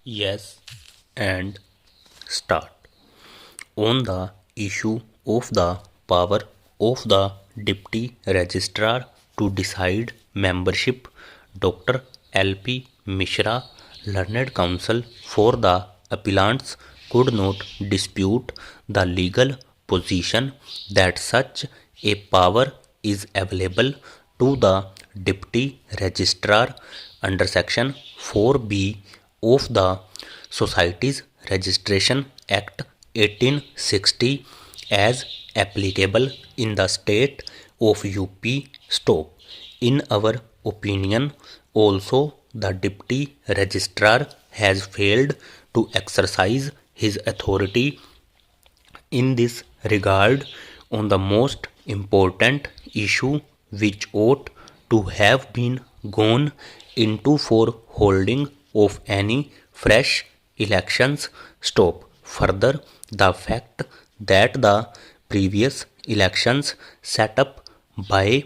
Yes, and start. On the issue of the power of the Deputy Registrar to decide membership, Dr. L.P. Mishra, Learned Counsel for the appellants, could not dispute the legal position that such a power is available to the Deputy Registrar under Section 4B of the Societies Registration Act 1860 as applicable in the state of UP. Stop. In our opinion, also the Deputy Registrar has failed to exercise his authority in this regard on the most important issue which ought to have been gone into for holding of any fresh elections. Stop. Further, the fact that the previous elections set up by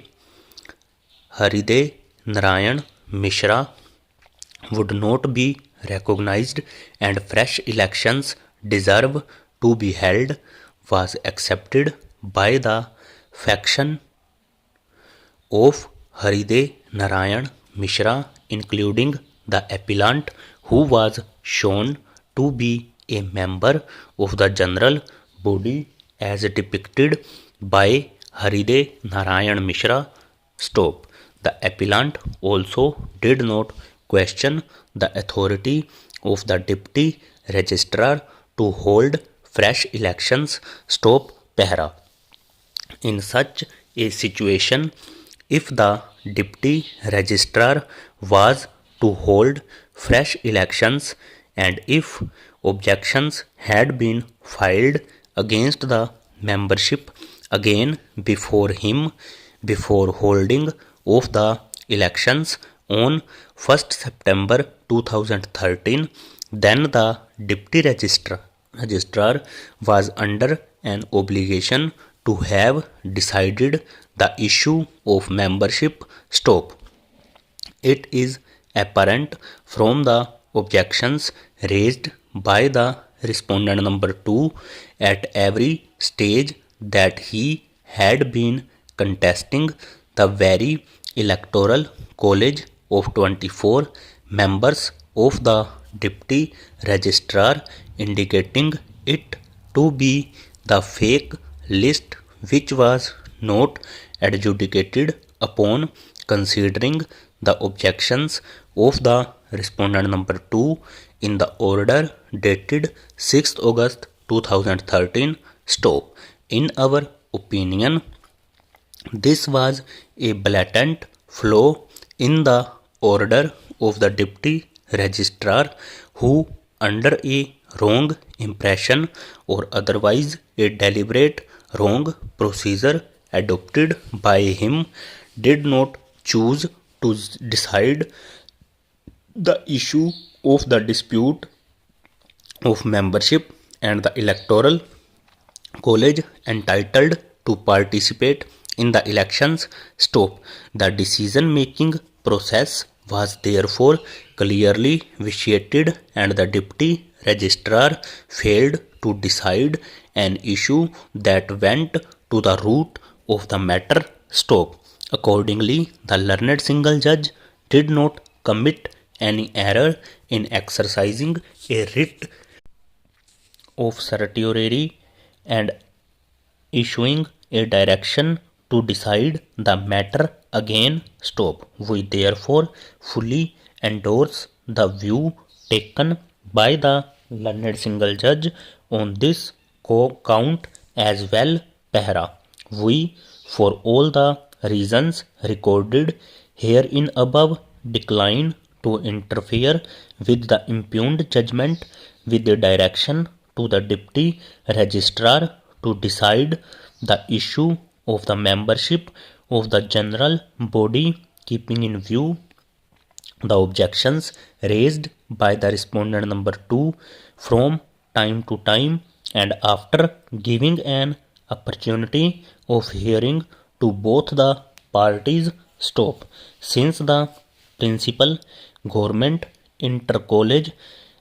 Hriday Narayan Mishra would not be recognized and fresh elections deserve to be held was accepted by the faction of Hriday Narayan Mishra, including the appellant who was shown to be a member of the general body as depicted by Hriday Narayan Mishra. Stop. The appellant also did not question the authority of the deputy registrar to hold fresh elections. Stop. Pehra. In such a situation, if the deputy registrar was to hold fresh elections and if objections had been filed against the membership again before him before holding of the elections on 1st September 2013, then the deputy registrar was under an obligation to have decided the issue of membership. Stop. It is apparent from the objections raised by the respondent number 2 at every stage that he had been contesting the very electoral college of 24 members of the deputy registrar, indicating it to be the fake list which was not adjudicated upon considering the objections of the respondent number 2 in the order dated 6th August 2013. Stop. In our opinion, this was a blatant flaw in the order of the deputy registrar who, under a wrong impression or otherwise a deliberate wrong procedure adopted by him, did not choose to decide the issue of the dispute of membership and the electoral college entitled to participate in the elections. Stop. The decision making process was therefore clearly vitiated and the deputy registrar failed to decide an issue that went to the root of the matter. Stop. Accordingly, the learned single judge did not commit any error in exercising a writ of certiorari and issuing a direction to decide the matter again. Stop. We therefore fully endorse the view taken by the learned single judge on this count as well. Pehra. We, for all the reasons recorded herein above, decline to interfere with the impugned judgment with the direction to the deputy registrar to decide the issue of the membership of the general body, keeping in view the objections raised by the respondent number 2 from time to time and after giving an opportunity of hearing to both the parties. Stop. Since the principal government inter-college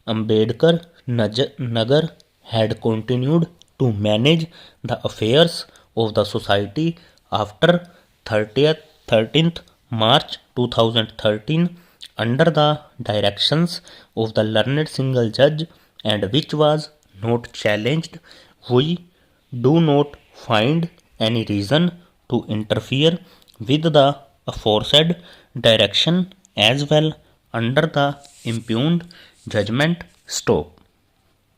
Ambedkar Nagar had continued to manage the affairs of the society after 13th March 2013 under the directions of the learned single judge, and which was not challenged. We do not find any reason to interfere with the aforesaid direction as well under the impugned judgment. Stop.